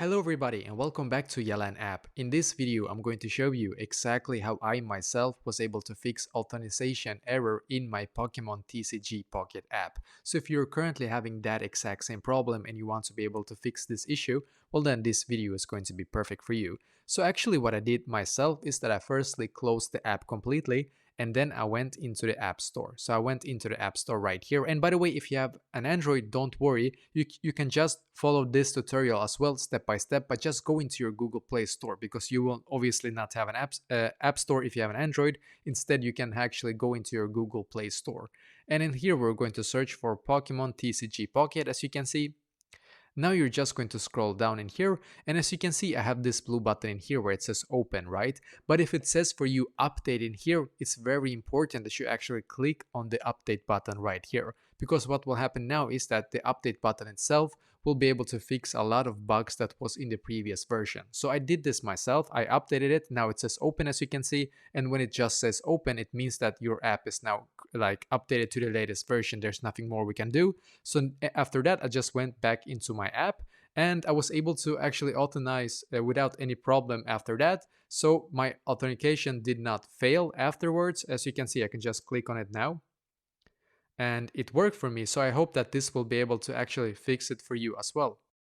Hello everybody and welcome back to Yalan app. In this video, I'm going to show you exactly how I myself was able to fix authentication error in my Pokemon TCG Pocket app. So if you're currently having that exact same problem and you want to be able to fix this issue, well then this video is going to be perfect for you. So actually what I did myself is that I firstly closed the app completely and then I went into the App Store. So I went into the App Store right here. And by the way, if you have an Android, don't worry. You can just follow this tutorial as well, step by step, but just go into your Google Play Store because you will obviously not have an App Store if you have an Android. Instead, you can actually go into your Google Play Store. And in here, we're going to search for Pokemon TCG Pocket, as you can see. Now you're just going to scroll down in here, and as you can see I have this blue button in here where it says open, right? But if it says for you update in here, it's very important that you actually click on the update button right here, because what will happen now is that the update button itself will be able to fix a lot of bugs that was in the previous version. So I did this myself, I updated it, now it says open as you can see, and when it just says open it means that your app is now like updated to the latest version. There's nothing more we can do. So after that I just went back into my app and I was able to actually authorize without any problem after that. So my authentication did not fail afterwards. As you can see, I can just click on it now and it worked for me. So I hope that this will be able to actually fix it for you as well.